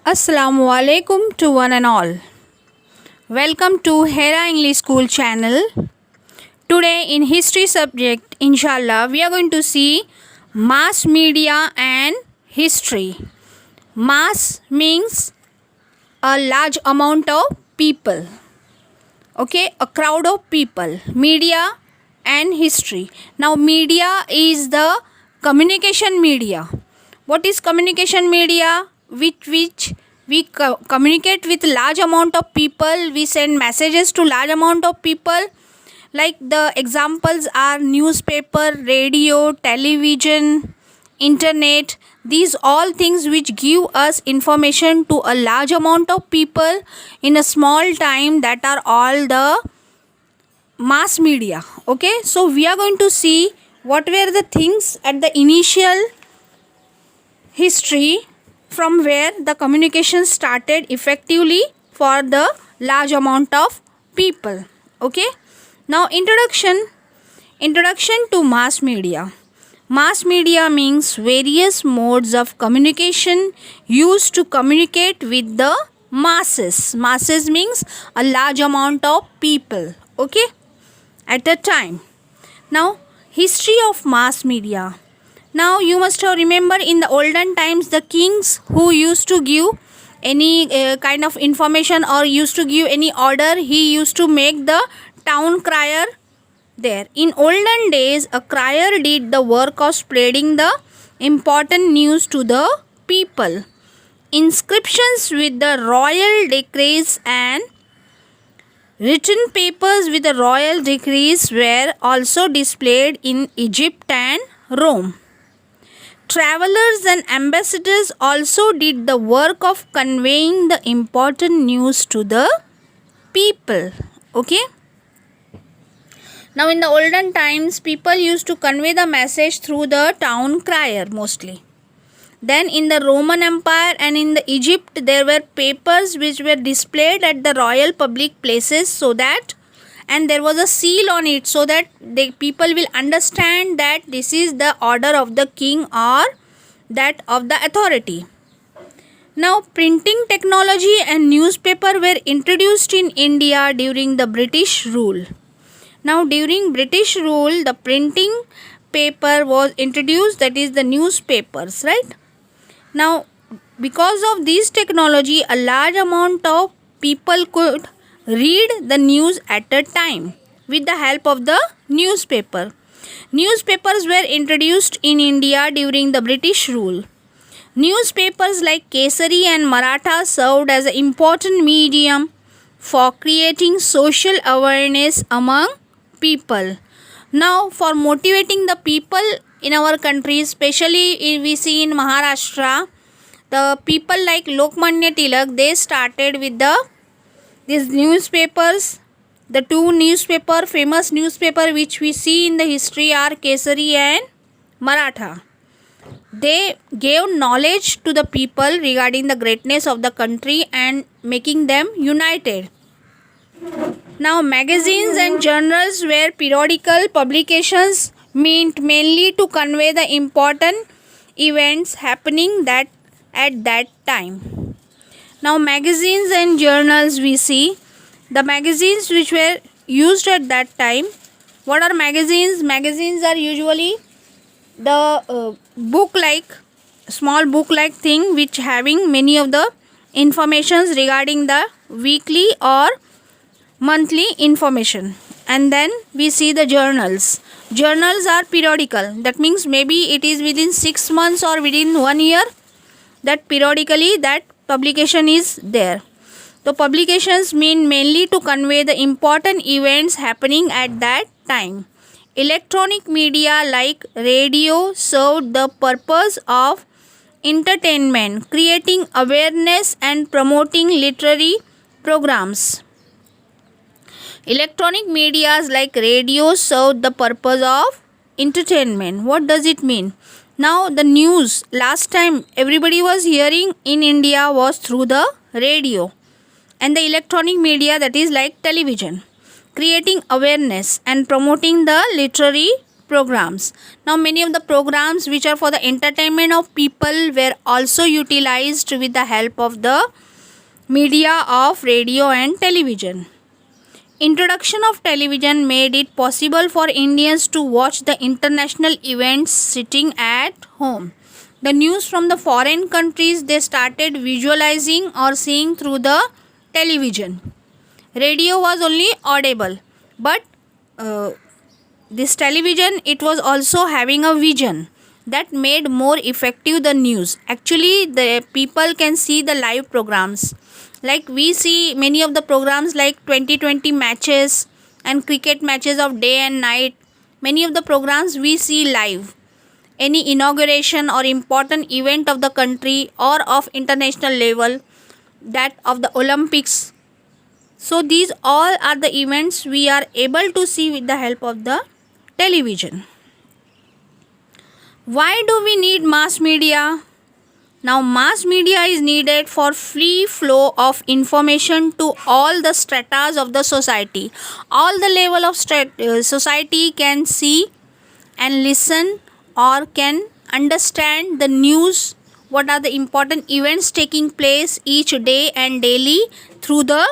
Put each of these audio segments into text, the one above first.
Assalamu alaikum to one and all. Welcome to Hera English School channel. Today in history subject, inshallah, we are going to see mass media and history. Mass means a large amount of people. Okay, a crowd of people. Media and history. Now media is the communication media. What is communication media? Which we communicate with large amount of people. We send messages to large amount of people. Like the examples are newspaper, radio, television, internet. These all things which give us information to a large amount of people in a small time, that are all the mass media. Okay, so we are going to see what were the things at the initial history from where the communication started effectively for the large amount of people. Okay, now introduction to mass media. Mass media means various modes of communication used to communicate with the masses. Masses means a large amount of people, okay, at a time. Now history of mass media. Now you must have remember in the olden times the kings who used to give any kind of information or used to give any order, he used to make the town crier there. In olden days, a crier did the work of spreading the important news to the people. Inscriptions with the royal decrees and written papers with the royal decrees were also displayed in Egypt and Rome. Travelers and ambassadors also did the work of conveying the important news to the people. Okay. Now in the olden times, people used to convey the message through the town crier mostly. Then in the Roman Empire and in the Egypt, there were papers which were displayed at the royal public places, so that, and there was a seal on it, so that the people will understand that this is the order of the king or that of the authority. Now printing technology and newspaper were introduced in India during the British rule. Now during British rule, the printing paper was introduced, that is the newspapers, right? Now because of this technology, a large amount of people could read the news at a time with the help of the newspaper. Newspapers were introduced in India during the British rule. Newspapers like Kesari and Maratha served as an important medium for creating social awareness among people. Now for motivating the people in our country, especially we see in Maharashtra, the people like Lokmanya Tilak, they started with these newspapers. The two famous newspaper which we see in the history are Kesari and Maratha. They gave knowledge to the people regarding the greatness of the country and making them united. Now magazines and journals were periodical publications meant mainly to convey the important events happening at that time. Now magazines and journals, we see the magazines which were used at that time. What are magazines? Magazines are usually the small book like thing which having many of the informations regarding the weekly or monthly information. And then we see the journals. Journals are periodical. That means maybe it is within 6 months or within 1 year that periodically that publication is there. The publications mean mainly to convey the important events happening at that time. Electronic media like radio served the purpose of entertainment, creating awareness and promoting literary programs. Electronic medias like radio served the purpose of entertainment. What does it mean? Now the news, last time everybody was hearing in India was through the radio and the electronic media, that is like television, creating awareness and promoting the literary programs. Now many of the programs which are for the entertainment of people were also utilized with the help of the media of radio and television. Introduction of television made it possible for Indians to watch the international events sitting at home. The news from the foreign countries they started visualizing or seeing through the television. Radio was only audible, but this television it was also having a vision that made more effective the news. Actually, the people can see the live programs. Like we see many of the programs like 2020 matches and cricket matches of day and night. Many of the programs we see live. Any inauguration or important event of the country or of international level, that of the Olympics. So these all are the events we are able to see with the help of the television. Why do we need mass media? Now mass media is needed for free flow of information to all the stratas of the society. All the level of society can see and listen or can understand the news, what are the important events taking place each day and daily through the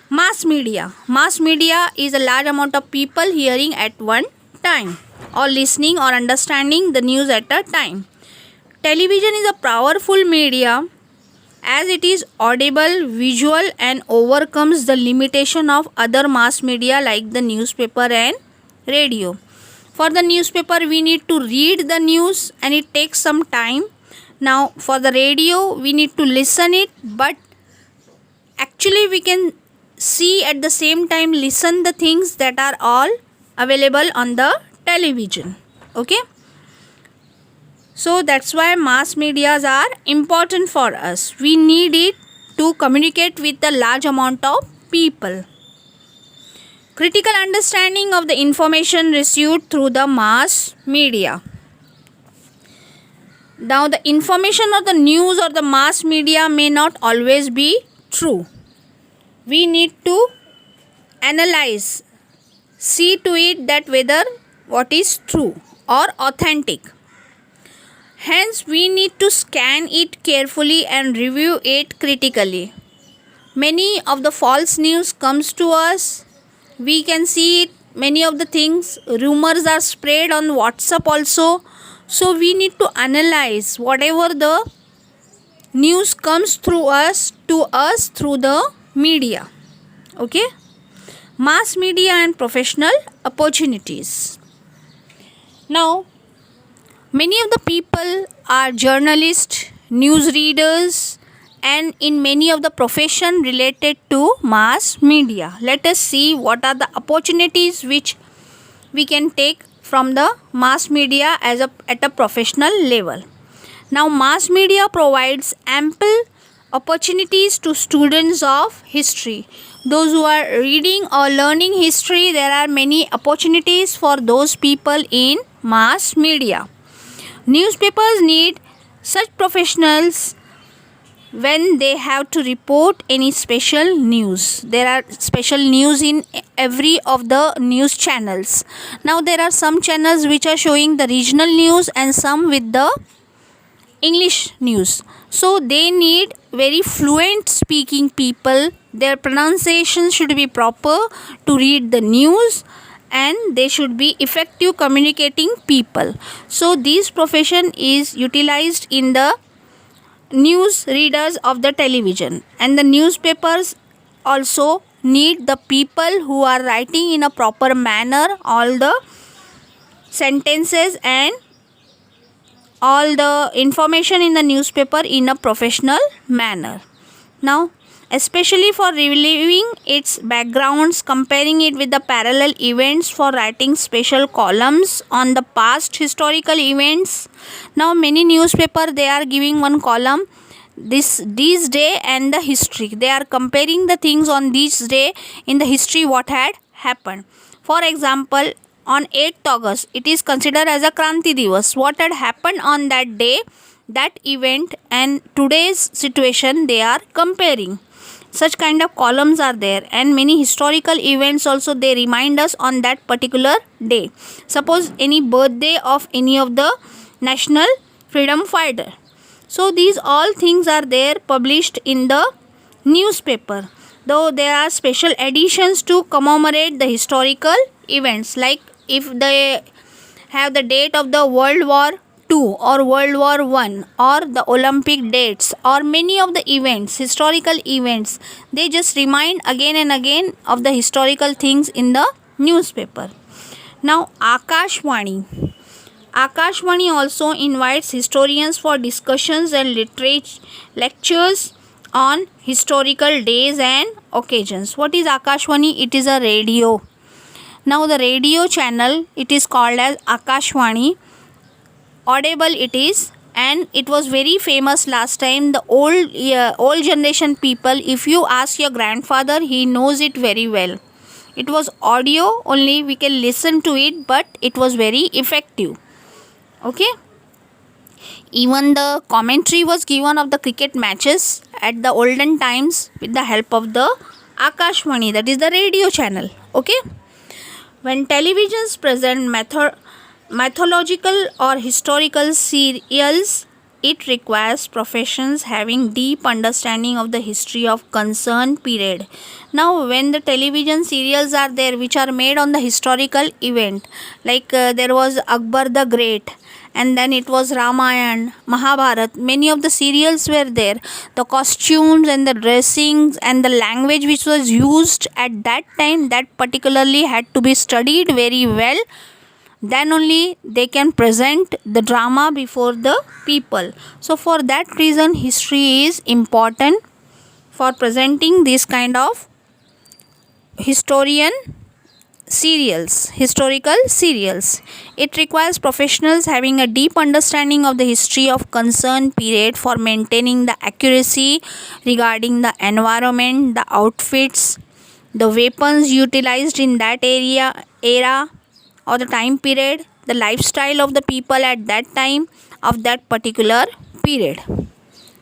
mass media. Mass media is a large amount of people hearing at one time or listening or understanding the news at a time. Television is a powerful media as it is audible, visual and overcomes the limitation of other mass media like the newspaper and radio. For the newspaper we need to read the news and it takes some time. Now for the radio we need to listen it, but actually we can see at the same time listen the things that are all available on the television. Okay. So that's why mass medias are important for us. We need it to communicate with a large amount of people. Critical understanding of the information received through the mass media. Now the information of the news or the mass media may not always be true. We need to analyze, see to it that whether what is true or authentic. Hence, we need to scan it carefully and review it critically. Many of the false news comes to us. We can see it. Many of the things, rumors are spread on WhatsApp also. So, we need to analyze whatever the news comes through us to us through the media. Okay. Mass media and professional opportunities. Now, many of the people are journalists, news readers, and in many of the profession related to mass media. Let us see what are the opportunities which we can take from the mass media at a professional level. Now, mass media provides ample opportunities to students of history. Those who are reading or learning history, there are many opportunities for those people in mass media. Newspapers need such professionals when they have to report any special news. There are special news in every of the news channels. Now there are some channels which are showing the regional news and some with the English news. So they need very fluent speaking people. Their pronunciation should be proper to read the news, and they should be effective communicating people. So this profession is utilized in the news readers of the television, and the newspapers also need the people who are writing in a proper manner all the sentences and all the information in the newspaper in a professional manner. Now, especially for reviewing its backgrounds, comparing it with the parallel events, for writing special columns on the past historical events. Now many newspaper they are giving one column this day and the history. They are comparing the things on this day in the history what had happened. For example, on 8th August it is considered as a Kranti Divas. What had happened on that day, that event and today's situation they are comparing. such kind of columns are there, and many historical events also they remind us on that particular day. Suppose any birthday of any of the national freedom fighter. So these all things are there published in the newspaper, though there are special editions to commemorate the historical events, like if they have the date of the World War II or World War One or the Olympic dates or many of the events, historical events, they just remind again and again of the historical things in the newspaper. Now Akashvani. Akashvani also invites historians for discussions and lectures on historical days and occasions. What is Akashvani? It is a radio. Now the radio channel, it is called as Akashvani. Audible it is, and it was very famous last time. The old generation people, if you ask your grandfather, he knows it very well. It was audio only, we can listen to it, but it was very effective. Okay. Even the commentary was given of the cricket matches at the olden times with the help of the Akashvani, that is the radio channel. Okay. When televisions present mythological or historical serials, it requires professions having deep understanding of the history of concerned period. Now when the television serials are there which are made on the historical event, like there was Akbar the Great, and then it was Ramayana, Mahabharat, many of the serials were there. The costumes and the dressings and the language which was used at that time, that particularly had to be studied very well. Then only they can present the drama before the people. So for that reason, history is important for presenting this kind of historical serials. It requires professionals having a deep understanding of the history of concerned period for maintaining the accuracy regarding the environment, the outfits, the weapons utilized in that era or the time period, the lifestyle of the people at that time of that particular period.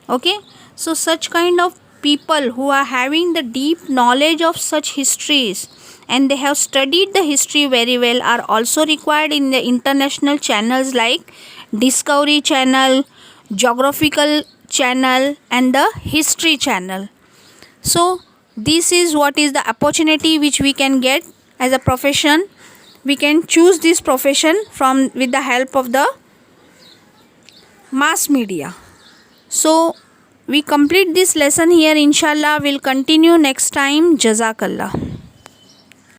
Okay, so such kind of people who are having the deep knowledge of such histories and they have studied the history very well are also required in the international channels like Discovery Channel, Geographical Channel, and the History Channel. So this is what is the opportunity which we can get as a profession. We can choose this profession from with the help of the mass media. So we complete this lesson here. Inshallah, we'll continue next time. Jazakallah.